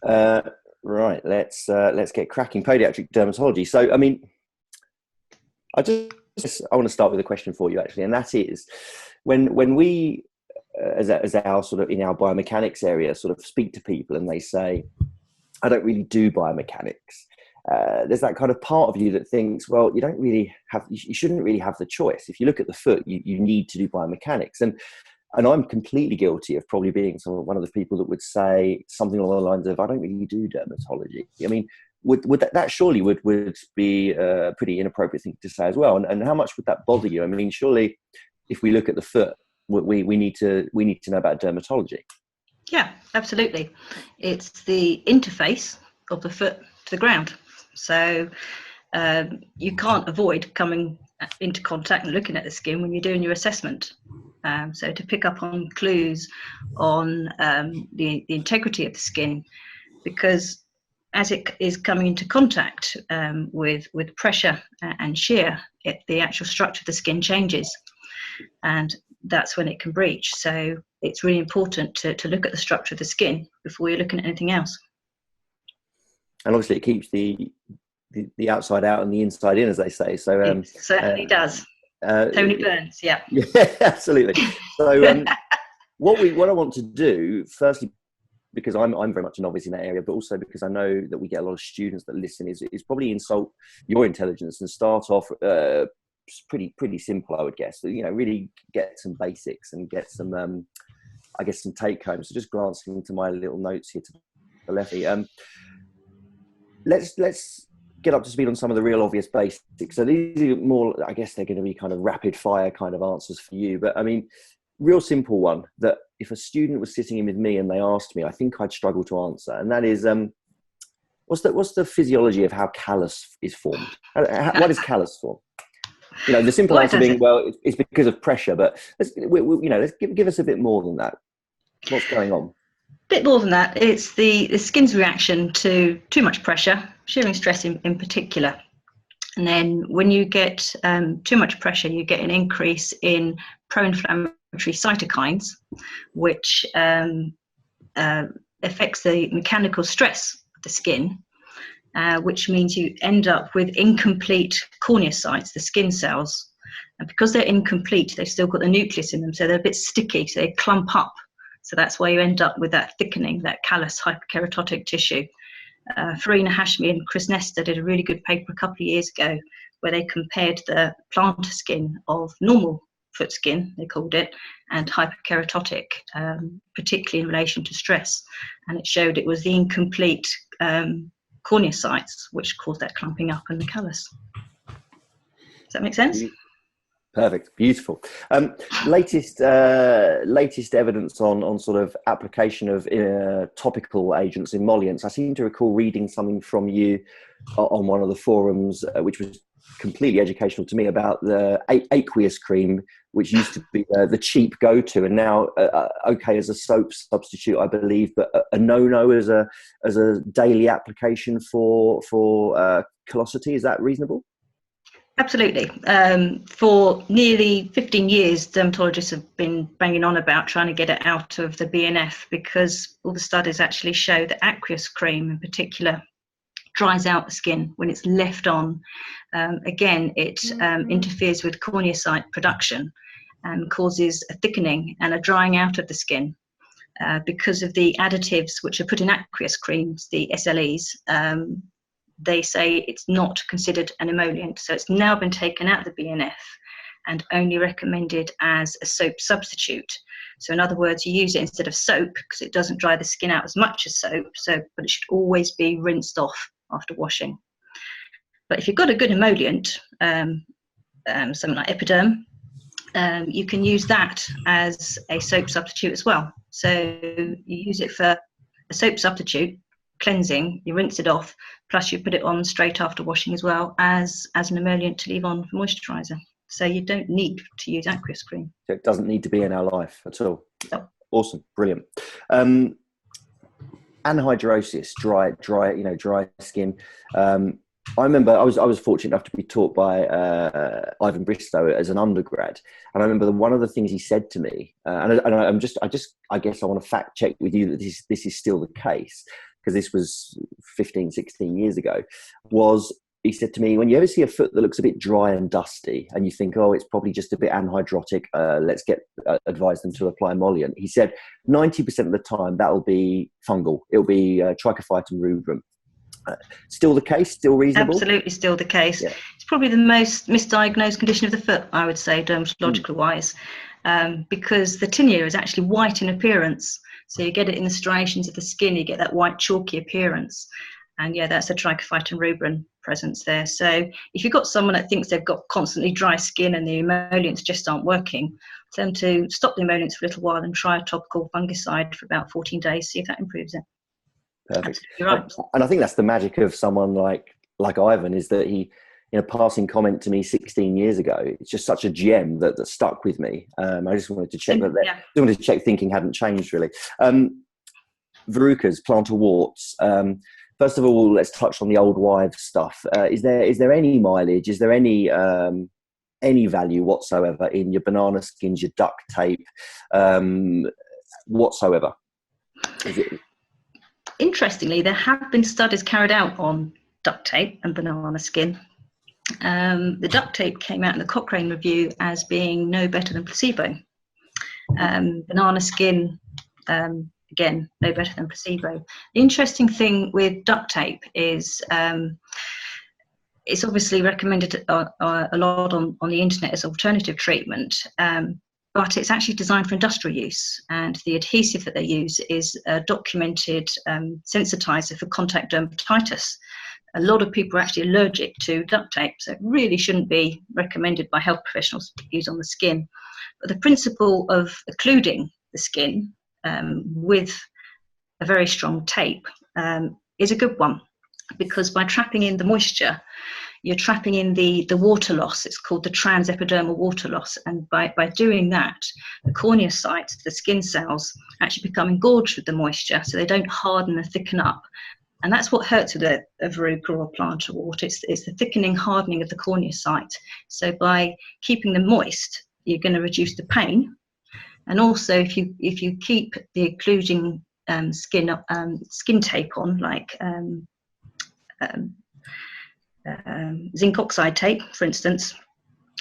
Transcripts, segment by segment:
Uh, right, let's get cracking. Podiatric dermatology. So, I mean, I want to start with a question for you actually, and that is, when we, as our sort of in our biomechanics area, sort of speak to people and they say, I don't really do biomechanics. There's that kind of part of you that thinks, well, you shouldn't really have the choice. If you look at the foot, you need to do biomechanics. And I'm completely guilty of probably being one of the people that would say something along the lines of, I don't really do dermatology. I mean, would that surely would be a pretty inappropriate thing to say as well? And how much would that bother you? I mean, surely if we look at the foot, we need to know about dermatology. Yeah, absolutely. It's the interface of the foot to the ground. So you can't avoid coming into contact and looking at the skin when you're doing your assessment. So to pick up on clues on the integrity of the skin, because as it is coming into contact with pressure and shear, the actual structure of the skin changes, and that's when it can breach. So it's really important to look at the structure of the skin before you're looking at anything else. And obviously, it keeps the outside out and the inside in, as they say. So it certainly does. Tony Burns, yeah. Yeah, absolutely. So what I want to do, firstly, because I'm very much a novice in that area, but also because I know that we get a lot of students that listen, is probably insult your intelligence and start off pretty simple, I would guess. So, really get some basics and get some, I guess, some take home. So just glancing into my little notes here to the lefty. Let's get up to speed on some of the real obvious basics. So these are more, I guess they're going to be kind of rapid fire kind of answers for you. But I mean, real simple one that if a student was sitting in with me and they asked me, I think I'd struggle to answer. And that is, what's the physiology of how callus is formed? What is callus formed? The simple answer being, well, it's because of pressure. But let's give us a bit more than that. What's going on? Bit more than that. It's the skin's reaction to too much pressure, shearing stress in particular. And then when you get too much pressure, you get an increase in pro-inflammatory cytokines, which affects the mechanical stress of the skin, which means you end up with incomplete corneocytes, the skin cells. And because they're incomplete, they've still got the nucleus in them, so they're a bit sticky, so they clump up. So that's why you end up with that thickening, that callus hyperkeratotic tissue. Farina Hashmi and Chris Nestor did a really good paper a couple of years ago where they compared the plantar skin of normal foot skin, they called it, and hyperkeratotic, particularly in relation to stress. And it showed it was the incomplete corneocytes which caused that clumping up and the callus. Does that make sense? Perfect, beautiful. Latest evidence on sort of application of topical agents, emollients. I seem to recall reading something from you on one of the forums, which was completely educational to me, about the aqueous cream, which used to be the cheap go-to, and now okay as a soap substitute, I believe, but a no-no as a daily application for callosity. Is that reasonable? Absolutely. For nearly 15 years, dermatologists have been banging on about trying to get it out of the BNF, because all the studies actually show that aqueous cream in particular dries out the skin when it's left on. Again, it interferes with corneocyte production and causes a thickening and a drying out of the skin because of the additives which are put in aqueous creams, the SLEs. They say it's not considered an emollient, so it's now been taken out of the BNF and only recommended as a soap substitute. So in other words, you use it instead of soap because it doesn't dry the skin out as much as soap, but it should always be rinsed off after washing. But if you've got a good emollient, something like Epiderm, you can use that as a soap substitute as well. So you use it for a soap substitute, cleansing, you rinse it off, plus you put it on straight after washing as well as an emollient to leave on for moisturizer. So you don't need to use aqueous cream. So it doesn't need to be in our life at all. No. Awesome, brilliant. Anhidrosis, dry skin. I remember I was fortunate enough to be taught by Ivan Bristow as an undergrad, and I remember one of the things he said to me, I guess I want to fact check with you that this is still the case. because this was 15, 16 years ago, was he said to me, when you ever see a foot that looks a bit dry and dusty and you think, oh, it's probably just a bit anhidrotic, let's advise them to apply emollient. He said 90% of the time that will be fungal. It'll be Trichophyton rubrum. Still the case? Still reasonable? Absolutely still the case. Yeah. It's probably the most misdiagnosed condition of the foot, I would say, dermatological wise, because the tinea is actually white in appearance. So you get it in the striations of the skin, you get that white chalky appearance. And yeah, that's a Trichophyton rubrum presence there. So if you've got someone that thinks they've got constantly dry skin and the emollients just aren't working, tell them to stop the emollients for a little while and try a topical fungicide for about 14 days, see if that improves it. Perfect. Right. And I think that's the magic of someone like Ivan, is that he, in a passing comment to me 16 years ago, it's just such a gem that stuck with me. I just wanted to check thinking hadn't changed really. Verrucas, plantar warts. First of all, let's touch on the old wives stuff. Is there any mileage? Is there any value whatsoever in your banana skins, your duct tape, whatsoever? Is it? Interestingly, there have been studies carried out on duct tape and banana skin. The duct tape came out in the Cochrane review as being no better than placebo. Banana skin, again, no better than placebo. The interesting thing with duct tape is it's obviously recommended a lot on the internet as alternative treatment, but it's actually designed for industrial use, and the adhesive that they use is a documented sensitizer for contact dermatitis. A lot of people are actually allergic to duct tape, so it really shouldn't be recommended by health professionals to use on the skin. But the principle of occluding the skin with a very strong tape is a good one, because by trapping in the moisture, you're trapping in the water loss. It's called the transepidermal water loss, and by doing that, the cornea sites, the skin cells, actually become engorged with the moisture, so they don't harden and thicken up. And that's what hurts with a verruca or plantar wart. It's the thickening, hardening of the cornea site. So by keeping them moist, you're going to reduce the pain. And also, if you keep the occluding skin tape on, like zinc oxide tape, for instance,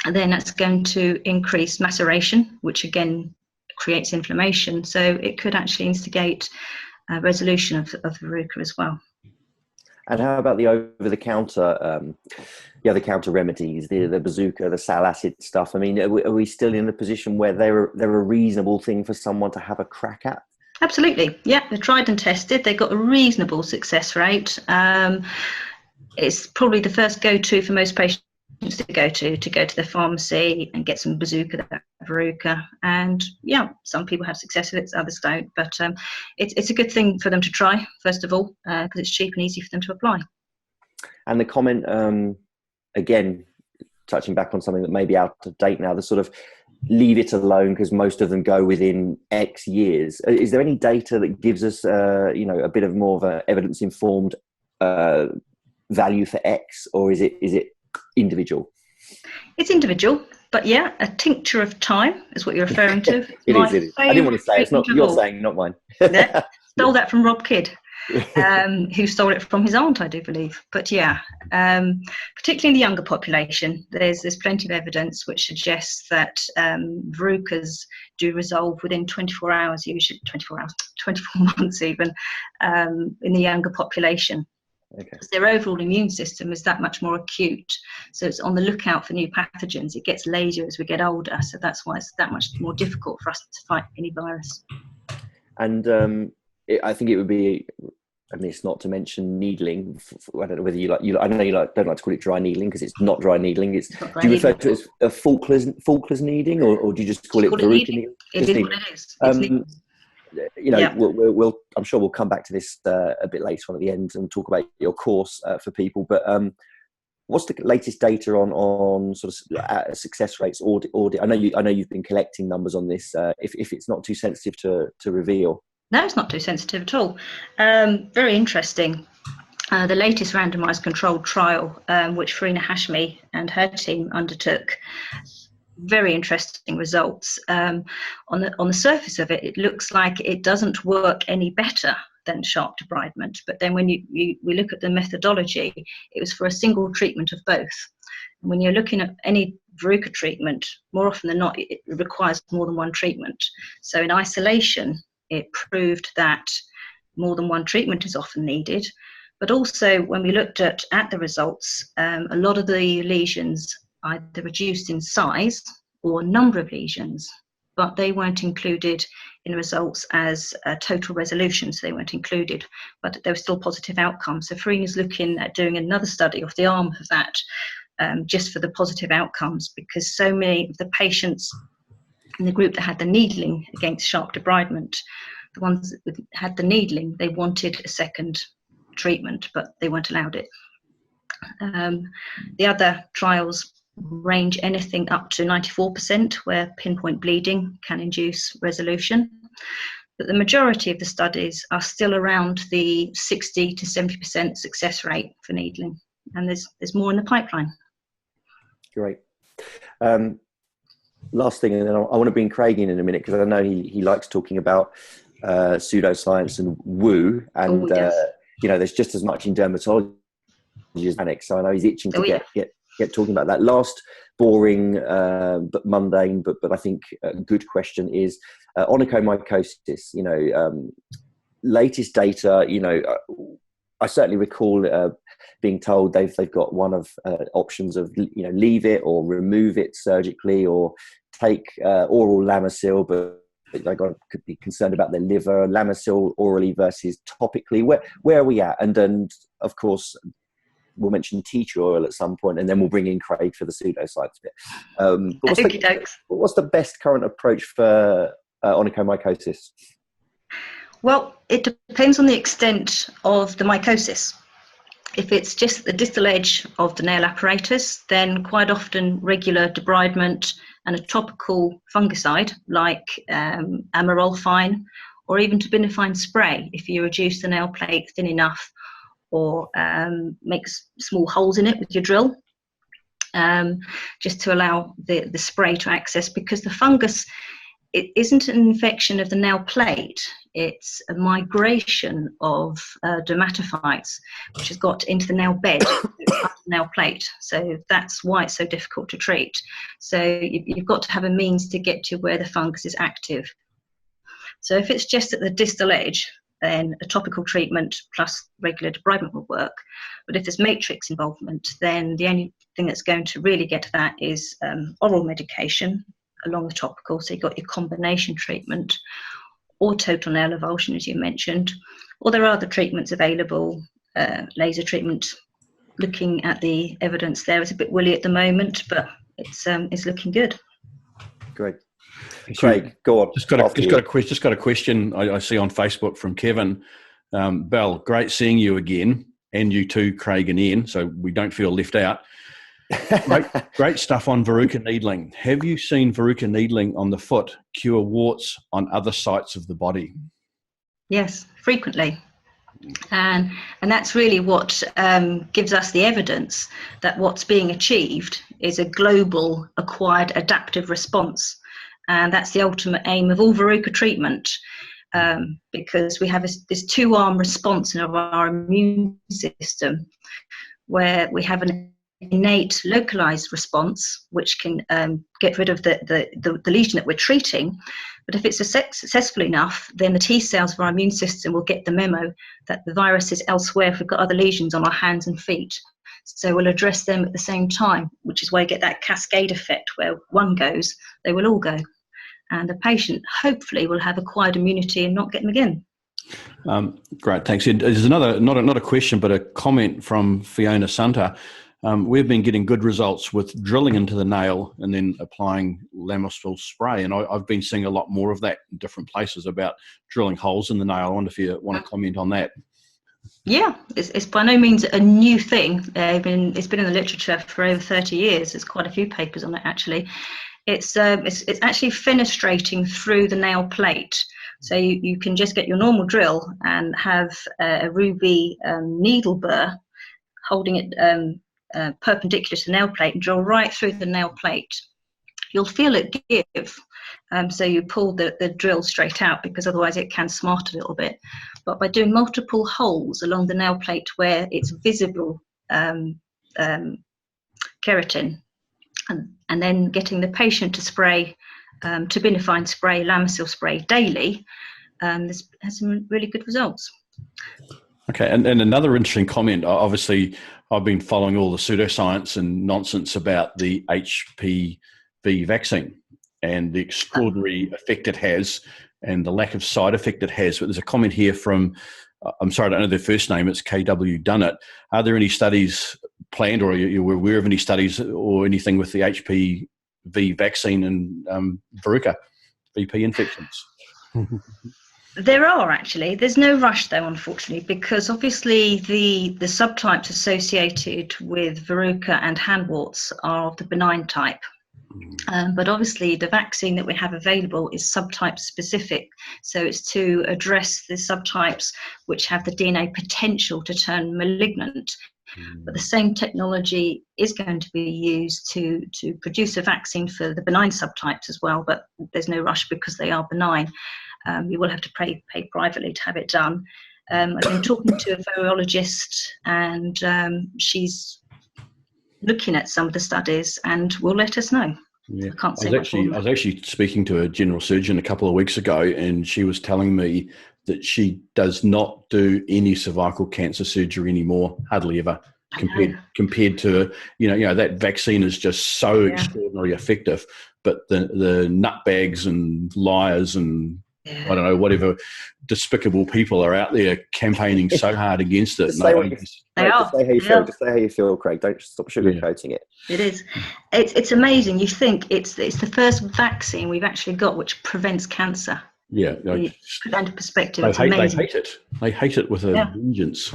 and then that's going to increase maceration, which again creates inflammation. So it could actually instigate a resolution of verruca as well. And how about the over-the-counter, remedies, the bazooka, the sal acid stuff? I mean, are we still in a position where they're a reasonable thing for someone to have a crack at? Absolutely, yeah. They're tried and tested. They've got a reasonable success rate. It's probably the first go-to for most patients to go to the pharmacy and get some bazooka, verruca, and yeah, some people have success with it, others don't, but it's a good thing for them to try, first of all, because it's cheap and easy for them to apply. And the comment, again, touching back on something that may be out of date now, the sort of leave it alone because most of them go within X years. Is there any data that gives us a bit of more of a evidence-informed value for X, or is it individual? It's individual, but yeah, a tincture of time is what you're referring to. It is. I didn't want to say it's not you're saying, not mine. Yeah, stole that from Rob Kidd, who stole it from his aunt, I do believe. But yeah, particularly in the younger population, there's plenty of evidence which suggests that verrucas do resolve within 24 hours, usually 24 months even, in the younger population. Okay. Their overall immune system is that much more acute, so it's on the lookout for new pathogens. It gets lazier as we get older, so that's why it's that much more difficult for us to fight any virus. And I think it would be amiss not to mention needling. I don't know whether I know you don't like to call it dry needling, because it's not dry needling. Do you refer to it as a Falkler's needling, or do you just call it Verruca needling? It is what it is. We'll I'm sure we'll come back to this a bit later on at the end and talk about your course for people. But what's the latest data on sort of success rates? Audit. I know you've been collecting numbers on this. If it's not too sensitive to reveal. No, it's not too sensitive at all. Very interesting. The latest randomised controlled trial, which Farina Hashmi and her team undertook. Very interesting results. On the surface of it, it looks like it doesn't work any better than sharp debridement. But then when we look at the methodology, it was for a single treatment of both. And when you're looking at any Verruca treatment, more often than not, it requires more than one treatment. So in isolation, it proved that more than one treatment is often needed. But also when we looked at the results, a lot of the lesions either reduced in size or number of lesions, but they weren't included in the results as a total resolution, so they weren't included, but there were still positive outcomes. So Farine is looking at doing another study of the arm of that, just for the positive outcomes, because so many of the patients in the group that had the needling against sharp debridement, the ones that had the needling, they wanted a second treatment, but they weren't allowed it. The other trials range anything up to 94%, where pinpoint bleeding can induce resolution. But the majority of the studies are still around the 60 to 70% success rate for needling. And there's more in the pipeline. Great. Last thing, and then I want to bring Craig in a minute, because I know he likes talking about pseudoscience and woo. And, there's just as much in dermatology as mechanics. So I know he's itching to get talking about that. Last boring but mundane, but I think a good question is onychomycosis. Latest data. I certainly recall being told they've got one of options of leave it or remove it surgically, or take oral Lamisil, but they could be concerned about their liver. Lamisil orally versus topically. Where are we at? And of course, we'll mention tea tree oil at some point, and then we'll bring in Craig for the pseudoscience bit. But what's the best current approach for onychomycosis? Well, it depends on the extent of the mycosis. If it's just the distal edge of the nail apparatus, then quite often regular debridement and a topical fungicide like amorolfine or even terbinafine spray, if you reduce the nail plate thin enough, or make small holes in it with your drill, just to allow the spray to access, because the fungus, it isn't an infection of the nail plate, it's a migration of dermatophytes, which has got into the nail bed, the nail plate. So that's why it's so difficult to treat. So you've got to have a means to get to where the fungus is active. So if it's just at the distal edge, then a topical treatment plus regular debridement will work. But if there's matrix involvement, then the only thing that's going to really get to that is oral medication along the topical. So you've got your combination treatment, or total nail avulsion, as you mentioned, or there are other treatments available, laser treatment. Looking at the evidence there, it's a bit woolly at the moment, but it's looking good. Great. Craig, go on. Just got a question I see on Facebook from Kevin. Belle, great seeing you again, and you too, Craig and Ian, so we don't feel left out. Great stuff on Verruca needling. Have you seen Verruca needling on the foot cure warts on other sites of the body? Yes, frequently. And that's really what gives us the evidence that what's being achieved is a global acquired adaptive response. And that's the ultimate aim of all Verruca treatment, because we have this two-arm response of our immune system, where we have an innate localized response, which can get rid of the lesion that we're treating. But if it's successful enough, then the T cells of our immune system will get the memo that the virus is elsewhere if we've got other lesions on our hands and feet. So we'll address them at the same time, which is why you get that cascade effect where one goes, they will all go. And the patient hopefully will have acquired immunity and not get them again. Great, thanks. There's another, not a question, but a comment from Fiona Sunter. We've been getting good results with drilling into the nail and then applying Lamisil spray. And I've been seeing a lot more of that in different places about drilling holes in the nail. I wonder if you want to comment on that. Yeah, it's by no means a new thing. It's been in the literature for over 30 years. There's quite a few papers on it, actually. It's actually fenestrating through the nail plate. So you can just get your normal drill and have a ruby needle burr holding it perpendicular to the nail plate and drill right through the nail plate. you'll feel it give. So you pull the drill straight out, because otherwise it can smart a little bit. But by doing multiple holes along the nail plate where it's visible keratin, and then getting the patient to spray terbinafine spray, Lamisil spray daily, this has some really good results. Okay, and another interesting comment. Obviously, I've been following all the pseudoscience and nonsense about the HPV vaccine and the extraordinary effect it has and the lack of side effect it has. But there's a comment here from, I'm sorry, I don't know their first name, it's KW Dunnett. Are there any studies planned, or are you aware of any studies or anything with the HPV vaccine and Verruca VP infections? There are actually. There's no rush though, unfortunately, because obviously the subtypes associated with Verruca and hand warts are of the benign type. But obviously the vaccine that we have available is subtype specific. So it's to address the subtypes which have the DNA potential to turn malignant. But the same technology is going to be used to produce a vaccine for the benign subtypes as well, but there's no rush because they are benign. You will have to pay privately to have it done. I've been talking to a virologist, and she's looking at some of the studies and will let us know. Yeah. I can't say much more. I was actually speaking to a general surgeon a couple of weeks ago, and she was telling me that she does not do any cervical cancer surgery anymore, hardly ever, compared to, you know, that vaccine is just so extraordinarily effective. But the nutbags and liars and I don't know, whatever despicable people are out there campaigning so hard against it. Just say how you feel, Craig. Don't stop sugarcoating it. It is. It's amazing. You think it's the first vaccine we've actually got which prevents cancer. Yeah. Put that into perspective. They hate it. They hate it with a vengeance.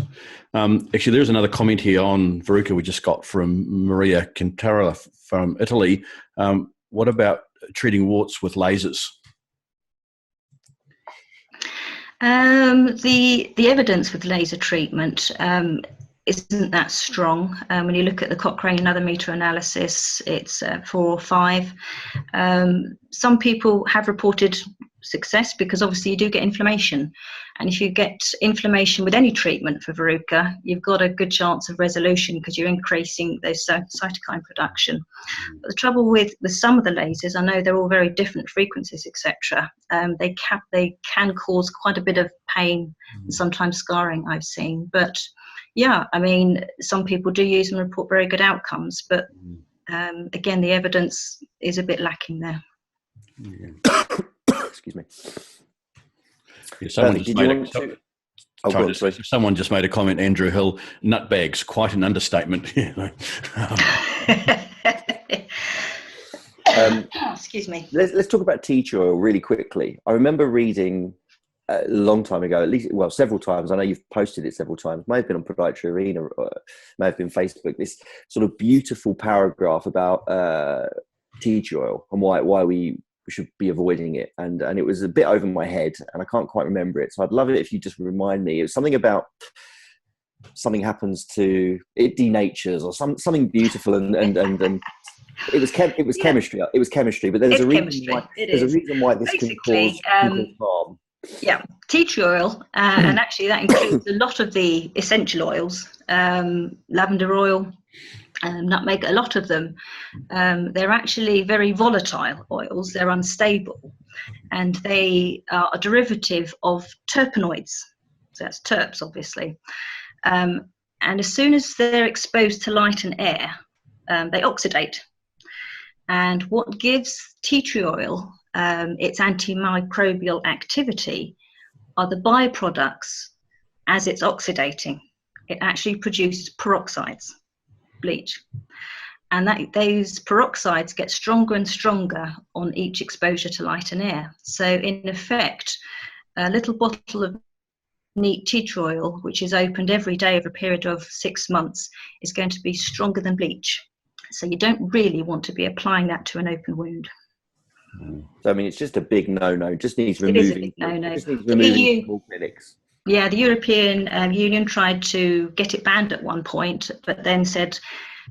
Actually, there's another comment here on Verruca we just got from Maria Quintara from Italy. What about treating warts with lasers? The evidence with laser treatment isn't that strong. When you look at the Cochrane nanometer analysis, it's 4 or 5. Some people have reported success because obviously you do get inflammation, and if you get inflammation with any treatment for Verruca, you've got a good chance of resolution because you're increasing those cytokine production. But the trouble with some of the lasers, I know they're all very different frequencies, etc. They can cause quite a bit of pain and sometimes scarring, I've seen. But yeah, I mean, some people do use them and report very good outcomes, but again, the evidence is a bit lacking there. Excuse me. Yeah, someone just made a comment, Andrew Hill, nutbags, quite an understatement. Excuse me. Let's talk about tea tree oil really quickly. I remember reading a long time ago, at least, well, several times. I know you've posted it several times. May have been on Podiatry Arena, or may have been Facebook. This sort of beautiful paragraph about tea tree oil and why we should be avoiding it. And it was a bit over my head, and I can't quite remember it. So I'd love it if you just remind me. It was something about something happens to it, denatures, or something beautiful, and it was chemistry. It was chemistry, but there's a reason why this can cause harm. Yeah, tea tree oil, and actually that includes a lot of the essential oils, lavender oil, nutmeg. A lot of them, they're actually very volatile oils. They're unstable, and they are a derivative of terpenoids. So that's terps, obviously. And as soon as they're exposed to light and air, they oxidate. And what gives tea tree oil its antimicrobial activity are the byproducts as it's oxidating. It actually produces peroxides, bleach. And those peroxides get stronger and stronger on each exposure to light and air. So in effect, a little bottle of neat tea tree oil, which is opened every day over a period of 6 months, is going to be stronger than bleach. So you don't really want to be applying that to an open wound. So I mean, it's just a big no-no. Just needs removing. It is a big no-no. Just needs removing small clinics. Yeah, the European Union tried to get it banned at one point, but then said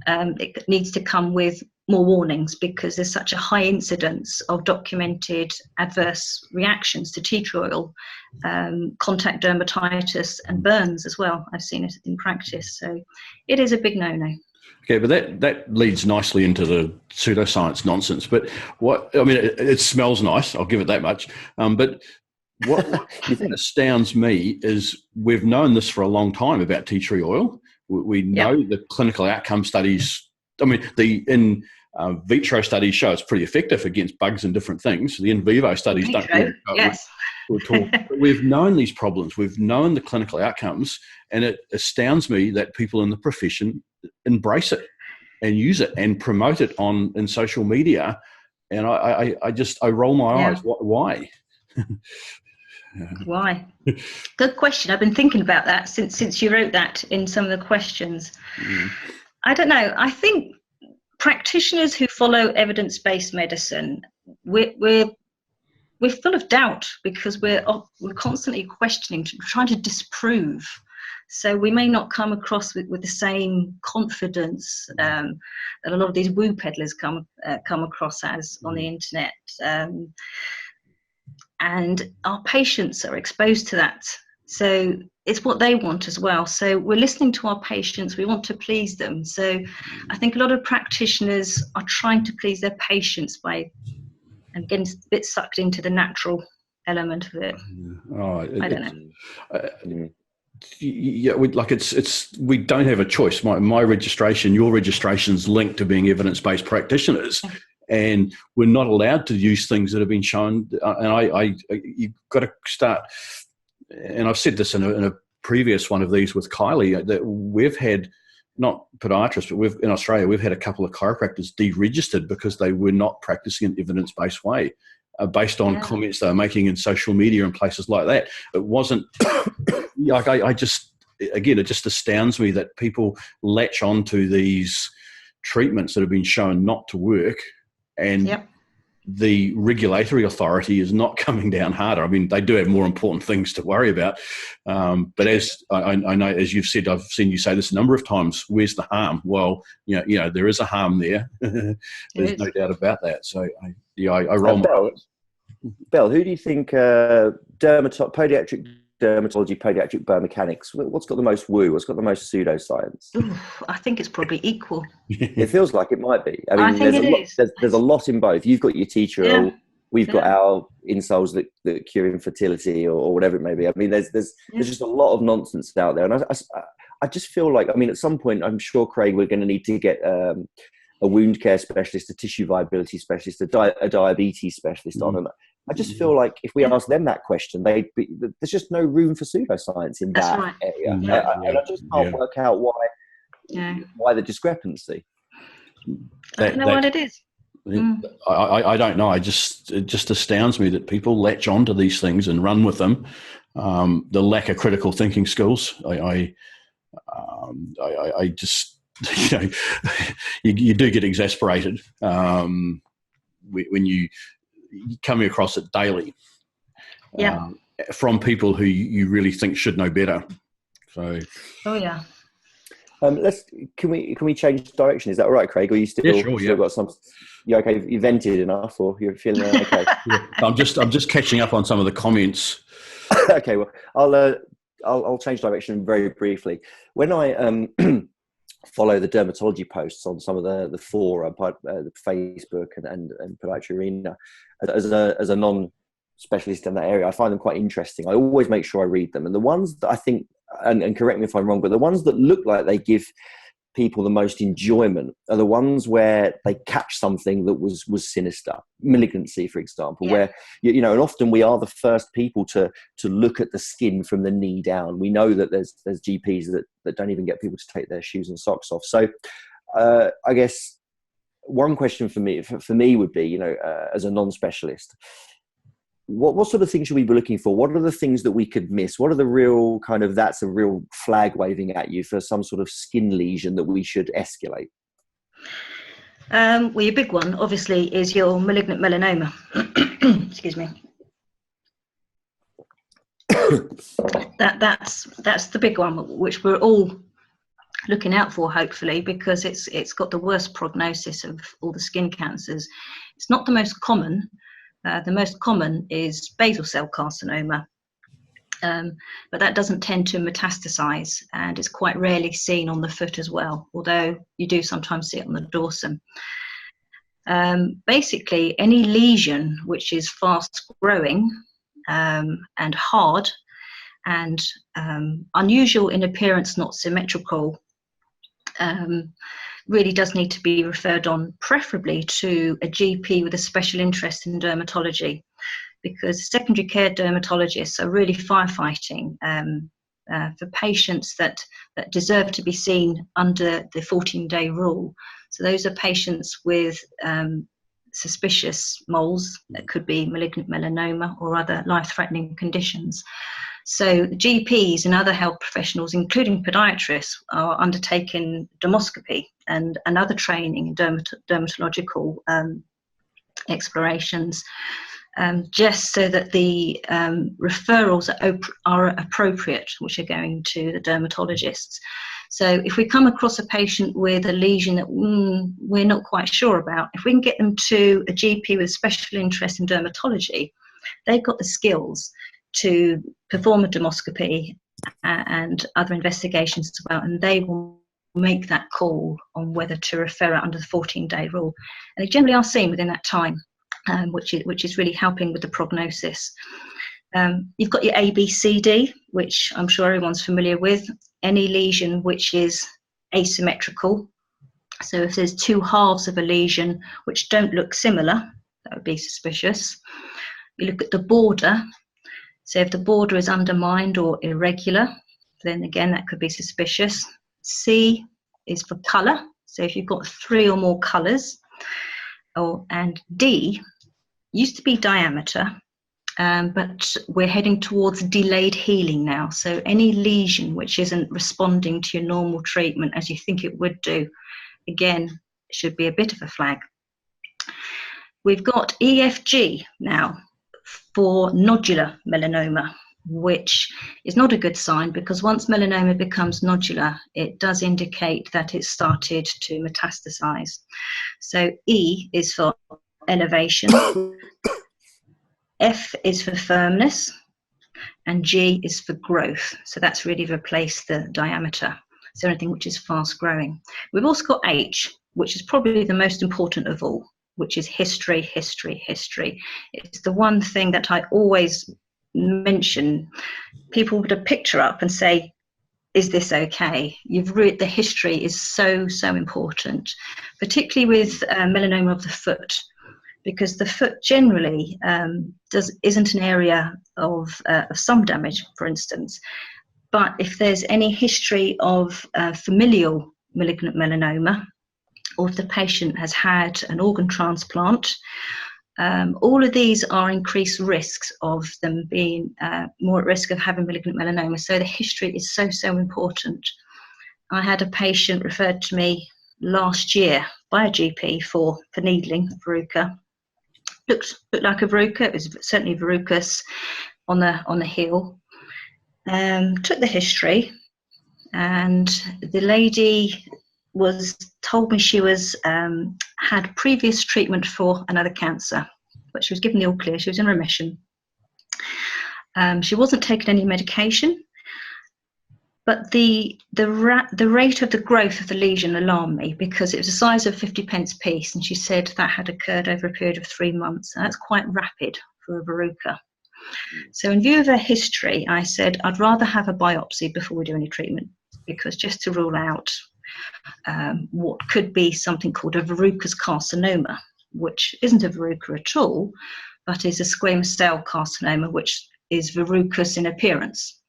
it needs to come with more warnings, because there's such a high incidence of documented adverse reactions to tea tree oil, contact dermatitis and burns as well. I've seen it in practice. So it is a big no-no. Okay, but that leads nicely into the pseudoscience nonsense. But it smells nice, I'll give it that much. But what astounds me is we've known this for a long time about tea tree oil. We know the clinical outcome studies. I mean, the in vitro studies show it's pretty effective against bugs and different things. The in vivo studies don't really talk. But we've known these problems. We've known the clinical outcomes, and it astounds me that people in the profession embrace it and use it and promote it in social media. And I roll my eyes. Why? Why? Good question. I've been thinking about that since you wrote that in some of the questions. I don't know. I think practitioners who follow evidence-based medicine, we're full of doubt, because we're constantly questioning, trying to disprove. So we may not come across with the same confidence that a lot of these woo peddlers come across as on the internet. And our patients are exposed to that. So it's what they want as well. So we're listening to our patients. We want to please them. So I think a lot of practitioners are trying to please their patients by getting a bit sucked into the natural element of it. I don't know. We don't have a choice. My registration, your registration's linked to being evidence-based practitioners. And we're not allowed to use things that have been shown. And you've got to start. And I've said this in a previous one of these with Kylie, that we've had, not podiatrists, but in Australia, we've had a couple of chiropractors deregistered because they were not practicing an evidence-based way, based on comments they were making in social media and places like that. It wasn't like it just astounds me that people latch onto these treatments that have been shown not to work. And the regulatory authority is not coming down harder. I mean, they do have more important things to worry about. But as I know, as you've said, I've seen you say this a number of times, where's the harm? Well, there is a harm there. There's no doubt about that. So I roll my eyes. Belle, who do you think, podiatric dermatology, podiatric biomechanics, what's got the most woo? What's got the most pseudoscience? I think it's probably equal. It feels like it might be. I mean, there's a lot in both. You've got your tea tree oil. We've got our insoles that cure infertility or whatever it may be. I mean, there's just a lot of nonsense out there. And I just feel like, I mean, at some point, I'm sure, Craig, we're going to need to get a wound care specialist, a tissue viability specialist, a diabetes specialist on. And I just feel like if we ask them that question, there's just no room for pseudoscience in that area. And I just can't work out why the discrepancy. I don't know what it is. I don't know. It just astounds me that people latch onto these things and run with them. The lack of critical thinking skills. I just, you do get exasperated when you coming across it daily from people who you really think should know better. So can we change direction? Is that all right, Craig? Or you still got some? You okay? You vented enough, or you're feeling okay? I'm just catching up on some of the comments. Okay, well, I'll change direction very briefly. When I follow the dermatology posts on some of the fora, the Facebook and Podiatry Arena, as a non-specialist in that area, I find them quite interesting. I always make sure I read them, and the ones that I think, and correct me if I'm wrong, but the ones that look like they give people the most enjoyment are the ones where they catch something that was sinister, malignancy, for example, where and often we are the first people to look at the skin from the knee down. We know that there's GPs that don't even get people to take their shoes and socks off. So I guess one question for me would be, as a non-specialist, what sort of things should we be looking for? What are the things that we could miss? What are the real that's a real flag waving at you for some sort of skin lesion that we should escalate? Well, your big one, obviously, is your malignant melanoma. Excuse me. That's the big one, which we're all looking out for, hopefully, because it's got the worst prognosis of all the skin cancers. It's not the most common. The most common is basal cell carcinoma, but that doesn't tend to metastasize, and it's quite rarely seen on the foot as well, although you do sometimes see it on the dorsum. Basically, any lesion which is fast growing and hard and unusual in appearance, not symmetrical, really does need to be referred on, preferably to a GP with a special interest in dermatology, because secondary care dermatologists are really firefighting for patients that deserve to be seen under the 14-day rule. So those are patients with suspicious moles that could be malignant melanoma or other life-threatening conditions. So GPs and other health professionals, including podiatrists, are undertaking dermoscopy and other training in dermatological explorations, just so that the referrals are appropriate, which are going to the dermatologists. So if we come across a patient with a lesion that we're not quite sure about, if we can get them to a GP with special interest in dermatology, they've got the skills to perform a dermoscopy and other investigations as well, and they will make that call on whether to refer it under the 14-day rule. And they generally are seen within that time, which is really helping with the prognosis. You've got your ABCD, which I'm sure everyone's familiar with. Any lesion which is asymmetrical. So if there's two halves of a lesion which don't look similar, that would be suspicious. You look at the border. So if the border is undermined or irregular, then again, that could be suspicious. C is for colour. So if you've got 3 or more colours. And D used to be diameter, but we're heading towards delayed healing now. So any lesion which isn't responding to your normal treatment as you think it would do, again, should be a bit of a flag. We've got EFG now for nodular melanoma, which is not a good sign, because once melanoma becomes nodular, it does indicate that it's started to metastasize. So E is for elevation, F is for firmness, and G is for growth. So that's really replaced the diameter. So anything which is fast growing. We've also got H, which is probably the most important of all, which is history, history, history. It's the one thing that I always mention. People put a picture up and say, is this okay? The history is so important, particularly with melanoma of the foot, because the foot generally isn't an area of some damage, for instance. But if there's any history of familial malignant melanoma, or if the patient has had an organ transplant, all of these are increased risks of them being more at risk of having malignant melanoma. So the history is so important. I had a patient referred to me last year by a GP for needling, Verruca. Looked like a Verruca. It was certainly Verrucus on the heel. Took the history, and the lady told me she had previous treatment for another cancer, but she was given the all clear. She was in remission. She wasn't taking any medication, but the rate of the growth of the lesion alarmed me, because it was the size of 50p piece, and she said that had occurred over a period of 3 months, and that's quite rapid for a Verruca. So in view of her history, I said I'd rather have a biopsy before we do any treatment, because just to rule out what could be something called a Verruca's carcinoma, which isn't a Verruca at all, but is a squamous cell carcinoma, which is Verrucous in appearance.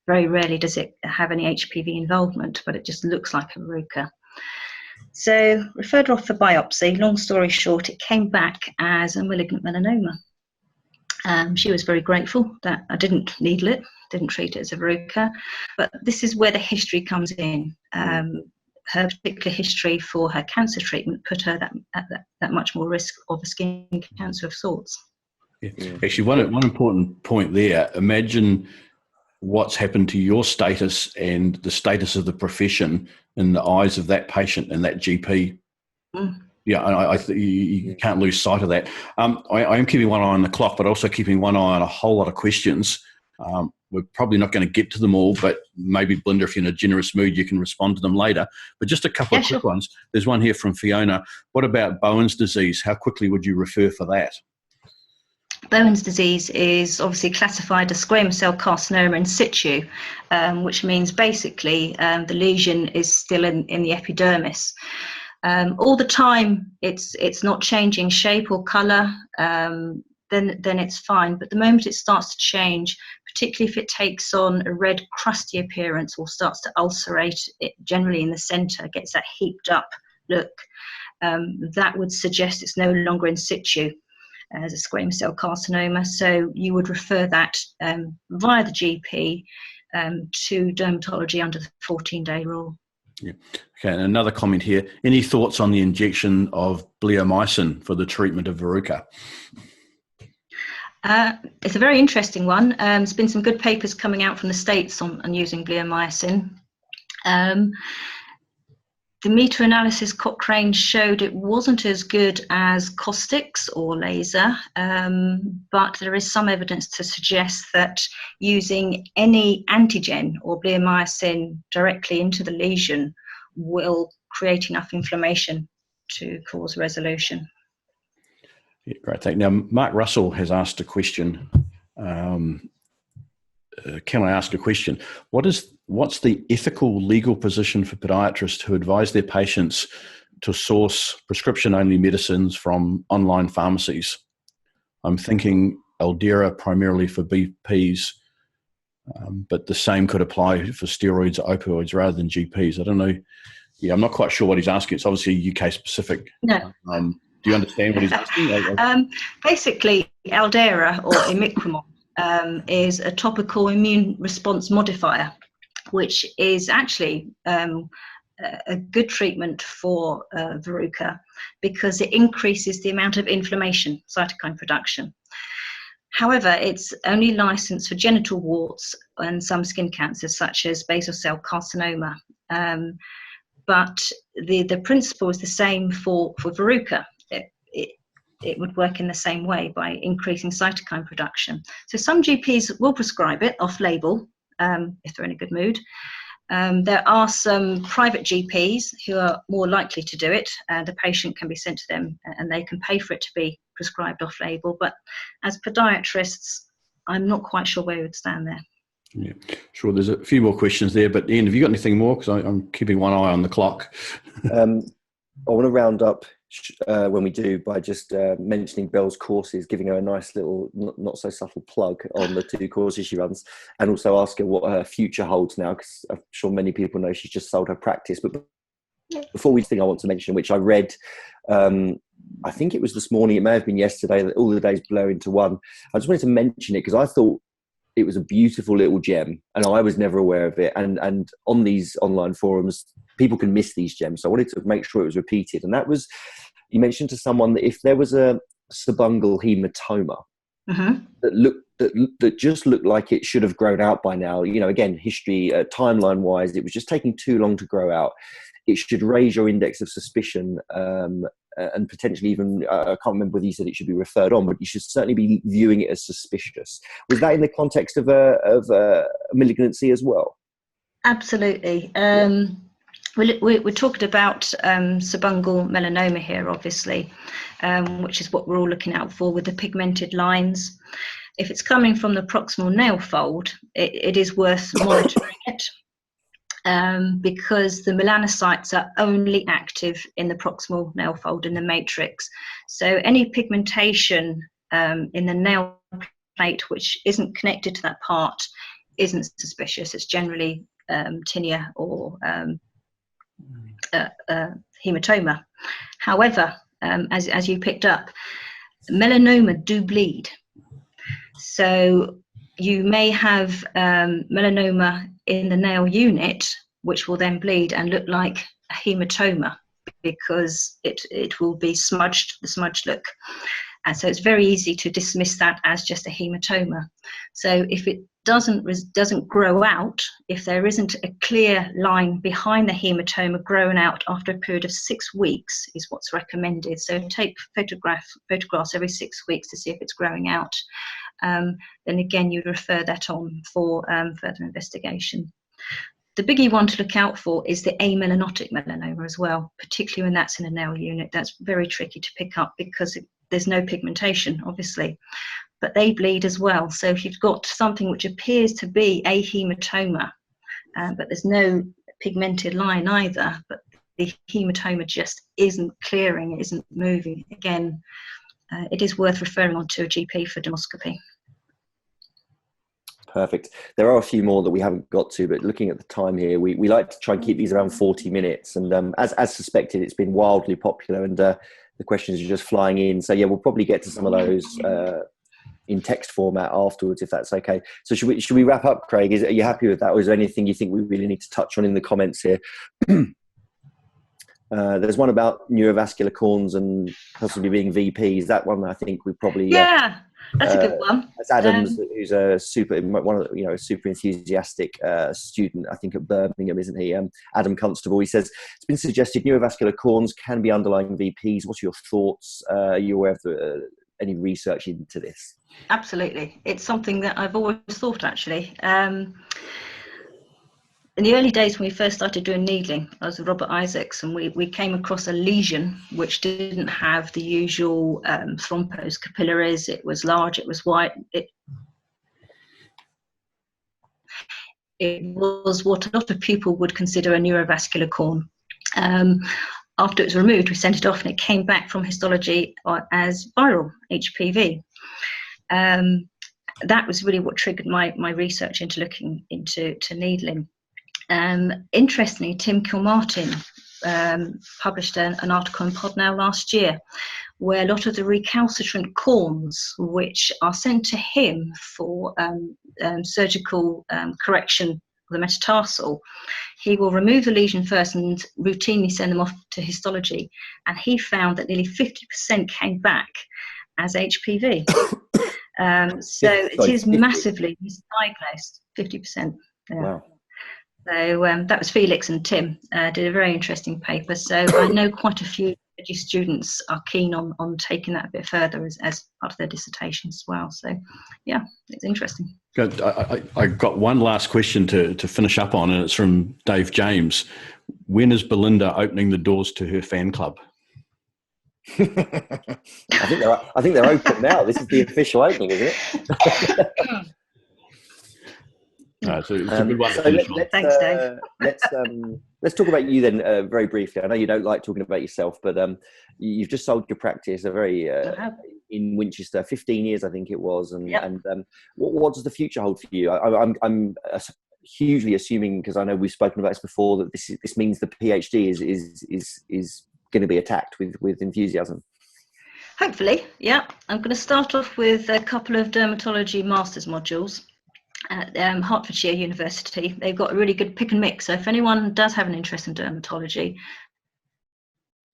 Very rarely does it have any HPV involvement, but it just looks like a Verruca. So referred her off for biopsy. Long story short, it came back as a malignant melanoma. She was very grateful that I didn't needle it, didn't treat it as a Verruca, but this is where the history comes in. Her particular history for her cancer treatment put her at that much more risk of a skin cancer of sorts. Yeah. Actually, one important point there. Imagine what's happened to your status and the status of the profession in the eyes of that patient and that GP. Yeah, you can't lose sight of that. I am keeping one eye on the clock, but also keeping one eye on a whole lot of questions. We're probably not going to get to them all, but maybe, Belinda, if you're in a generous mood, you can respond to them later. But just a couple of quick ones. There's one here from Fiona. What about Bowen's disease? How quickly would you refer for that? Bowen's disease is obviously classified as squamous cell carcinoma in situ, which means basically the lesion is still in the epidermis. All the time, it's not changing shape or colour, then it's fine. But the moment it starts to change, particularly if it takes on a red crusty appearance or starts to ulcerate, it generally in the centre, gets that heaped up look, that would suggest it's no longer in situ as a squamous cell carcinoma. So you would refer that via the GP to dermatology under the 14-day rule. Yeah. Okay, and another comment here. Any thoughts on the injection of bleomycin for the treatment of Verruca? It's a very interesting one. There's been some good papers coming out from the States on using bleomycin. The meta-analysis Cochrane showed it wasn't as good as caustics or laser, but there is some evidence to suggest that using any antigen or bleomycin directly into the lesion will create enough inflammation to cause resolution. Yeah, great. Thank you. Now, Mark Russell has asked a question. Can I ask a question? What's the ethical legal position for podiatrists who advise their patients to source prescription-only medicines from online pharmacies? I'm thinking Aldera primarily for BPs, but the same could apply for steroids or opioids rather than GPs. I don't know. Yeah, I'm not quite sure what he's asking. It's obviously UK specific. No. Do you understand what he's asking? Basically, Aldera or imicromol is a topical immune response modifier, which is actually a good treatment for Verruca because it increases the amount of inflammation, cytokine production. However, it's only licensed for genital warts and some skin cancers such as basal cell carcinoma. But the principle is the same for Verruca. It would work in the same way by increasing cytokine production. So some GPs will prescribe it off-label if they're in a good mood. There are some private GPs who are more likely to do it. The patient can be sent to them and they can pay for it to be prescribed off-label. But as podiatrists, I'm not quite sure where we would stand there. Yeah, sure. There's a few more questions there, but Ian, have you got anything more? Because I'm keeping one eye on the clock. I want to round up when we do by just mentioning Belle's courses, giving her a nice little, not so subtle plug on the 2 courses she runs, and also ask her what her future holds now, because I'm sure many people know she's just sold her practice. But before we think, I want to mention, which I read, I think it was this morning, it may have been yesterday, that all the days blur into one. I just wanted to mention it because I thought it was a beautiful little gem and I was never aware of it. And on these online forums, people can miss these gems. So I wanted to make sure it was repeated. And that was, you mentioned to someone that if there was a subungal hematoma that just looked like it should have grown out by now, you know, again, history, timeline wise, it was just taking too long to grow out. It should raise your index of suspicion and potentially even, I can't remember whether you said it should be referred on, but you should certainly be viewing it as suspicious. Was that in the context of a malignancy as well? Absolutely. We're talking about subungal melanoma here, obviously, which is what we're all looking out for with the pigmented lines. If it's coming from the proximal nail fold, it is worth monitoring it. Because the melanocytes are only active in the proximal nail fold in the matrix. So any pigmentation in the nail plate which isn't connected to that part isn't suspicious. It's generally tinea or hematoma. However, as you picked up, melanoma do bleed. So you may have melanoma in the nail unit, which will then bleed and look like a hematoma because it will be smudged, the smudged look. And so it's very easy to dismiss that as just a hematoma. So if doesn't grow out, if there isn't a clear line behind the hematoma growing out after a period of 6 weeks, is what's recommended. So take photographs every 6 weeks to see if it's growing out. Then again, you'd refer that on for further investigation. The biggie one to look out for is the amelanotic melanoma as well, particularly when that's in a nail unit. That's very tricky to pick up because there's no pigmentation, obviously, but they bleed as well. So if you've got something which appears to be a hematoma, but there's no pigmented line either, but the hematoma just isn't clearing, it isn't moving, again, it is worth referring on to a GP for dermoscopy. Perfect. There are a few more that we haven't got to, but looking at the time here, we like to try and keep these around 40 minutes. And as suspected, it's been wildly popular, and the questions are just flying in. So yeah, we'll probably get to some of those in text format afterwards, if that's okay. So should we wrap up, Craig? Are you happy with that, or is there anything you think we really need to touch on in the comments here? There's one about neurovascular corns and possibly being VPs. That one I think we probably that's a good one. That's Adams, who's a super enthusiastic student, I think, at Birmingham, isn't he? Adam Constable. He says it's been suggested neurovascular corns can be underlying VPs. What are your thoughts? Are you aware of any research into this? Absolutely, it's something that I've always thought, actually. In the early days when we first started doing needling, I was with Robert Isaacs, and we came across a lesion which didn't have the usual thrombose capillaries. It was large, it was white. It was what a lot of people would consider a neurovascular corn. After it was removed, we sent it off, and it came back from histology as viral HPV. That was really what triggered my research into looking into needling. Interestingly, Tim Kilmartin published an article in PodNow last year where a lot of the recalcitrant corns, which are sent to him for surgical correction of the metatarsal, he will remove the lesion first and routinely send them off to histology, and he found that nearly 50% came back as HPV. So it is massively misdiagnosed, 50%. Yeah. Wow. So that was Felix and Tim, did a very interesting paper. So I know quite a few students are keen on taking that a bit further as part of their dissertation as well. So yeah, it's interesting. Good. I got one last question to finish up on, and it's from Dave James. When is Belinda opening the doors to her fan club? I think they're open now. This is the official opening, isn't it? It's a good one. So Thanks, Dave. Let's talk about you then very briefly. I know you don't like talking about yourself, but you've just sold your practice in Winchester, 15 years I think it was. And what does the future hold for you? I'm hugely assuming, because I know we've spoken about this before, that this means the PhD is going to be attacked with enthusiasm. Hopefully, yeah. I'm going to start off with a couple of dermatology master's modules at Hertfordshire University. They've got a really good pick and mix. So if anyone does have an interest in dermatology,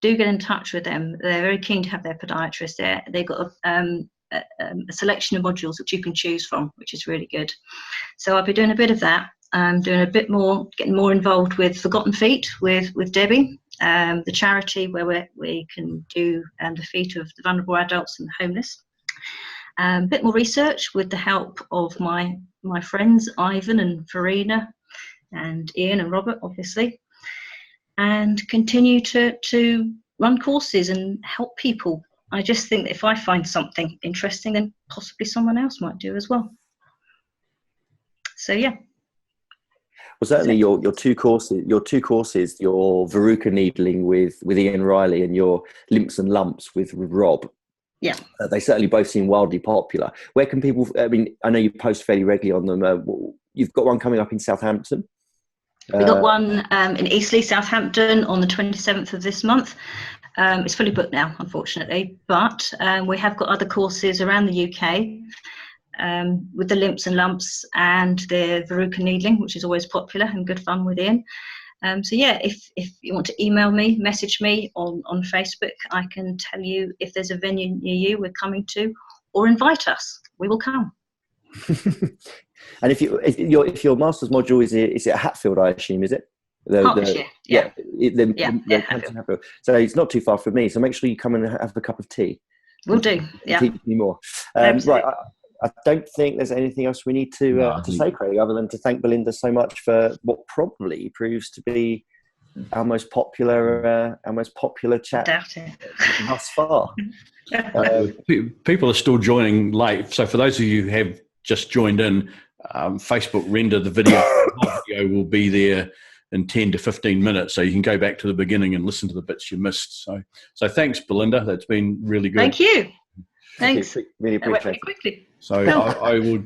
do get in touch with them. They're very keen to have their podiatrist there. They've got a selection of modules which you can choose from, which is really good. So I'll be doing a bit of that. I'm doing a bit more, getting more involved with Forgotten Feet with Debbie, the charity where we can do the feet of the vulnerable adults and the homeless. A bit more research with the help of my friends Ivan and Farina and Ian and Robert, obviously, and continue to run courses and help people. I just think that if I find something interesting, then possibly someone else might do as well. So yeah. Well, certainly your two courses, your Verruca needling with Ian Riley and your limps and lumps with Rob. Yeah, they certainly both seem wildly popular. Where can people? I mean, I know you post fairly regularly on them. You've got one coming up in Southampton. We got one in Eastleigh, Southampton, on the 27th of this month. It's fully booked now, unfortunately, but we have got other courses around the UK with the limps and lumps and the Verruca needling, which is always popular and good fun with Ian. So yeah, if you want to email me, message me on Facebook, I can tell you if there's a venue near you we're coming to, or invite us. We will come. And if your master's module is it Hatfield, I assume, is it? Hertfordshire, yeah. Hatfield. So it's not too far from me. So make sure you come and have a cup of tea. Will do. Yeah. Teach me more. Right. I don't think there's anything else we need to say, Craig, other than to thank Belinda so much for what probably proves to be our most popular chat thus far. People are still joining late. So for those of you who have just joined in, Facebook render the video. The video will be there in 10 to 15 minutes, so you can go back to the beginning and listen to the bits you missed. So thanks, Belinda. That's been really good. Thank you. Thanks. Really appreciate it. Quickly. So I will